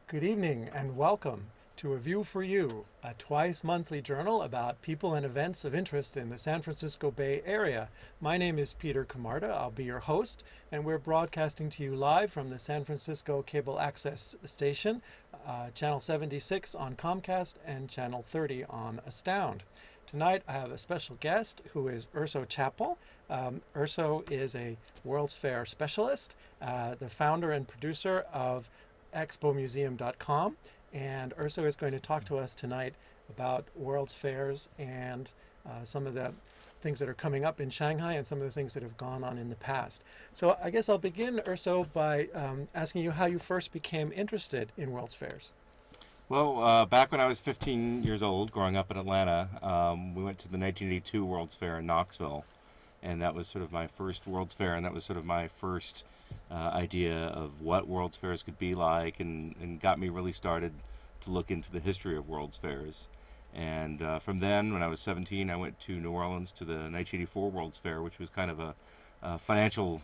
Good evening and welcome to A View for You, a twice-monthly journal about people and events of interest in the San Francisco Bay Area. My name is Peter Camarda. I'll be your host, and we're broadcasting to you live from the San Francisco Cable Access Station, Channel 76 on Comcast and Channel 30 on Astound. Tonight I have a special guest who is Urso Chappell. Urso is a World's Fair specialist, the founder and producer of ExpoMuseum.com, and Urso is going to talk to us tonight about World's Fairs and some of the things that are coming up in Shanghai and some of the things that have gone on in the past. So I guess I'll begin, Urso, by asking you how you first became interested in World's Fairs. Well, back when I was 15 years old, growing up in Atlanta, we went to the 1982 World's Fair in Knoxville, and that was sort of my first World's Fair, and that was sort of my first idea of what World's Fairs could be like, and got me really started to look into the history of World's Fairs. And from then, when I was 17, I went to New Orleans to the 1984 World's Fair, which was kind of a financial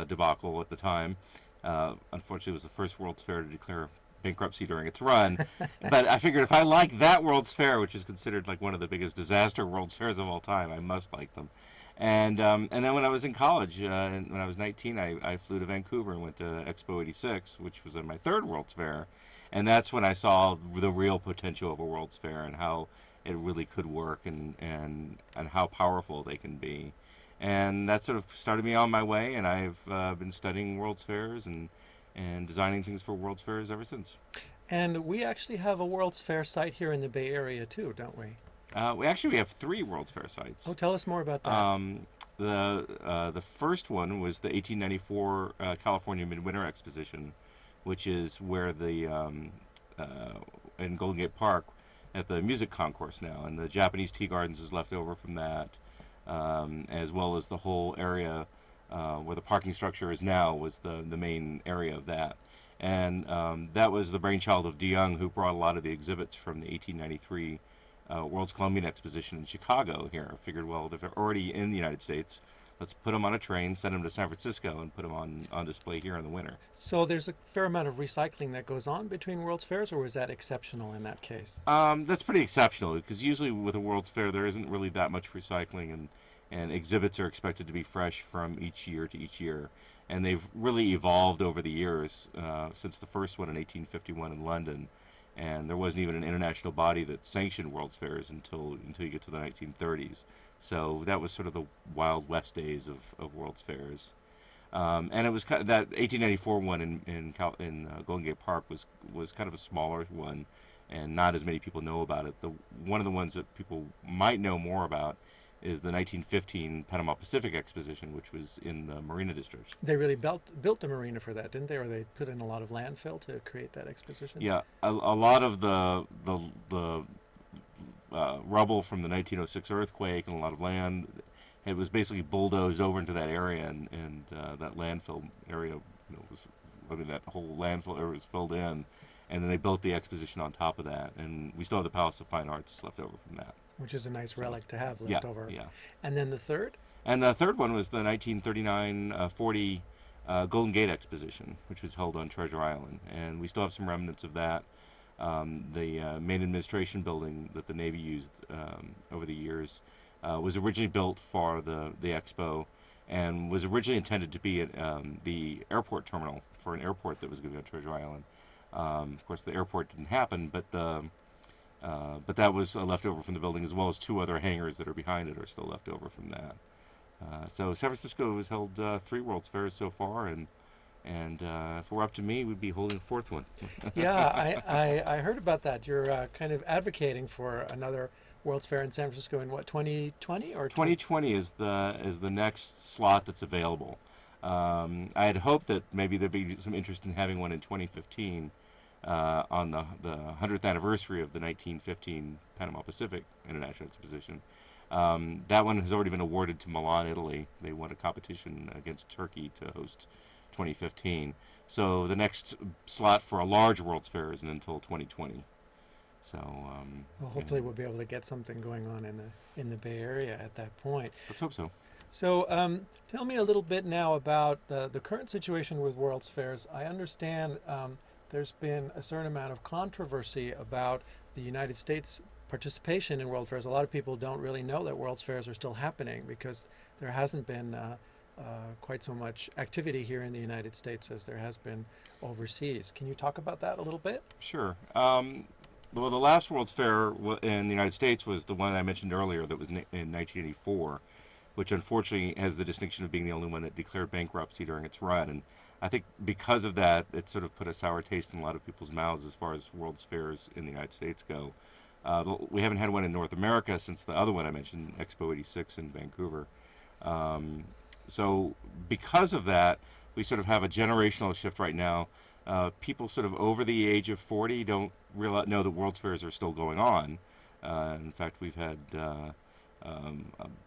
debacle at the time. Unfortunately, it was the first World's Fair to declare bankruptcy during its run, but I figured if I like that World's Fair, which is considered like one of the biggest disaster World's Fairs of all time, I must like them. And then when I was in college, when I was 19, I flew to Vancouver and went to Expo 86, which was my third World's Fair, and that's when I saw the real potential of a World's Fair and how it really could work, and how powerful they can be. And that sort of started me on my way, and I've been studying World's Fairs and designing things for World's Fairs ever since. And we actually have a World's Fair site here in the Bay Area too, don't we? We have 3 World's Fair sites. Oh, tell us more about that. The first one was the 1894 California Midwinter Exposition, which is where the in Golden Gate Park at the music concourse now, and the Japanese tea gardens is left over from that, as well as the whole area where the parking structure is now was the main area of that. And that was the brainchild of DeYoung, who brought a lot of the exhibits from the 1893 World's Columbian Exposition in Chicago here. I figured, well, if they're already in the United States, let's put them on a train, send them to San Francisco, and put them on display here in the winter. So there's a fair amount of recycling that goes on between World's Fairs, or was that exceptional in that case? That's pretty exceptional, because usually with a World's Fair there isn't really that much recycling, and exhibits are expected to be fresh from each year to each year. And they've really evolved over the years, since the first one in 1851 in London. And there wasn't even an international body that sanctioned World's Fairs until you get to the 1930s. So that was sort of the Wild West days of World's Fairs. And it was kind of, that 1894 one in Golden Gate Park was kind of a smaller one, and not as many people know about it. One of the ones that people might know more about is the 1915 Panama Pacific Exposition, which was in the Marina District. They really built the marina for that, didn't they? Or they put in a lot of landfill to create that exposition? Yeah, a lot of the rubble from the 1906 earthquake and a lot of land, it was basically bulldozed over into that area, and that landfill area, that whole landfill area was filled in, and then they built the exposition on top of that, and we still have the Palace of Fine Arts left over from that. Which is a nice relic to have left over. Yeah. And then the third? And the third one was the 1939-40 Golden Gate Exposition, which was held on Treasure Island. And we still have some remnants of that. The main administration building that the Navy used over the years was originally built for the expo, and was originally intended to be the airport terminal for an airport that was going to be on Treasure Island. Of course, the airport didn't happen, but that was left over from the building, as well as 2 other hangars that are behind it are still left over from that. So San Francisco has held 3 World's Fairs so far, and if it were up to me, we'd be holding a 4th one. Yeah, I heard about that. You're kind of advocating for another World's Fair in San Francisco in what, 2020 or 2020 is the next slot that's available. I had hoped that maybe there'd be some interest in having one in 2015. On the 100th anniversary of the 1915 Panama Pacific International Exposition. That one has already been awarded to Milan, Italy. They won a competition against Turkey to host 2015. So the next slot for a large World's Fair isn't until 2020. So well, hopefully we'll be able to get something going on in the Bay Area at that point. Let's hope so. So tell me a little bit now about the current situation with World's Fairs. I understand there's been a certain amount of controversy about the United States participation in World Fairs. A lot of people don't really know that World's Fairs are still happening because there hasn't been quite so much activity here in the United States as there has been overseas. Can you talk about that a little bit? Sure. Well, the last World's Fair in the United States was the one I mentioned earlier that was in 1984, which unfortunately has the distinction of being the only one that declared bankruptcy during its run. And I think because of that, it sort of put a sour taste in a lot of people's mouths as far as World's Fairs in the United States go. We haven't had one in North America since the other one I mentioned, Expo 86 in Vancouver. So because of that, we sort of have a generational shift right now. People sort of over the age of 40 don't know that World's Fairs are still going on. In fact, we've had, I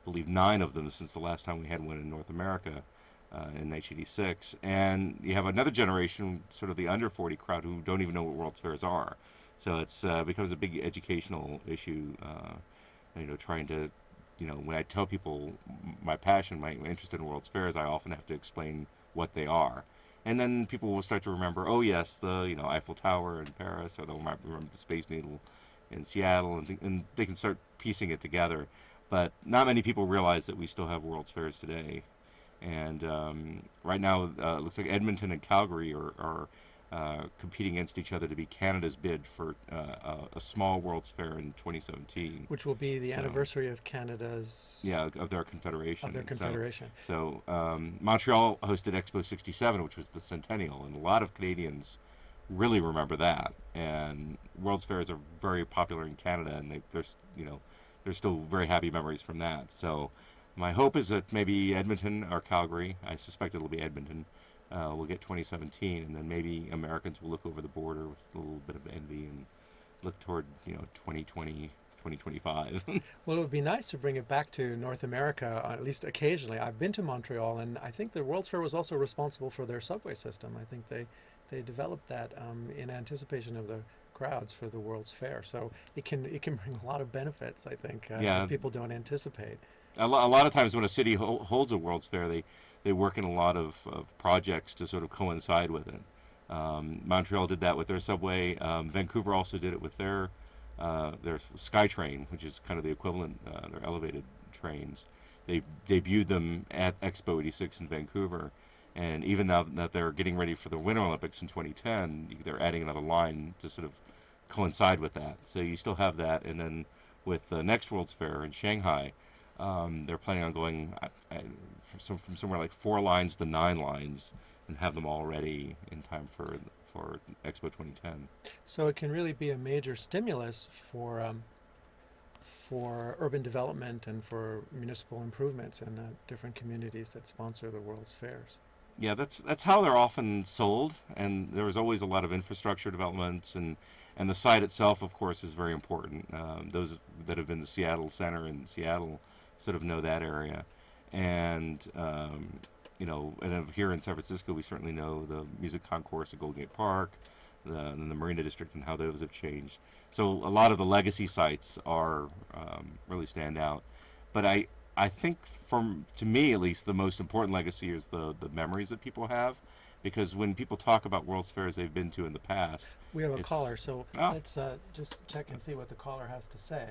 believe, 9 of them since the last time we had one in North America in 1986. And you have another generation, sort of the under 40 crowd, who don't even know what World's Fairs are. So it's becomes a big educational issue, trying to, when I tell people my passion, my interest in World's Fairs, I often have to explain what they are. And then people will start to remember, oh yes, the Eiffel Tower in Paris, or they'll remember the Space Needle in Seattle, and they can start piecing it together. But not many people realize that we still have World's Fairs today. And right now, it looks like Edmonton and Calgary are competing against each other to be Canada's bid for a small World's Fair in 2017. Which will be the anniversary of Canada's... Yeah, of their confederation. Of their confederation. So Montreal hosted Expo 67, which was the centennial, and a lot of Canadians really remember that. And World's Fairs are very popular in Canada, and there's still very happy memories from that. So my hope is that maybe Edmonton or Calgary, I suspect it'll be Edmonton, we'll get 2017, and then maybe Americans will look over the border with a little bit of envy and look toward 2020, 2025. Well, it would be nice to bring it back to North America, at least occasionally. I've been to Montreal, and I think the World's Fair was also responsible for their subway system. I think they developed that in anticipation of the crowds for the World's Fair. So it can bring a lot of benefits, I think, that people don't anticipate. A lot of times when a city holds a World's Fair, they work in a lot of projects to sort of coincide with it. Montreal did that with their subway. Vancouver also did it with their SkyTrain, which is kind of the equivalent, their elevated trains. They debuted them at Expo 86 in Vancouver. And even now that they're getting ready for the Winter Olympics in 2010, they're adding another line to sort of coincide with that. So you still have that. And then with the next World's Fair in Shanghai, they're planning on going from somewhere like 4 lines to 9 lines and have them all ready in time for Expo 2010. So it can really be a major stimulus for urban development and for municipal improvements in the different communities that sponsor the World's Fairs. Yeah, that's how they're often sold, and there was always a lot of infrastructure developments, and the site itself, of course, is very important. Those that have been to Seattle Center in Seattle sort of know that area, and and here in San Francisco, we certainly know the Music Concourse at Golden Gate Park, and the Marina District, and how those have changed. So a lot of the legacy sites are really stand out, but I think, to me at least, the most important legacy is the memories that people have, because when people talk about World's Fairs they've been to in the past... We have a caller, so let's just check and see what the caller has to say.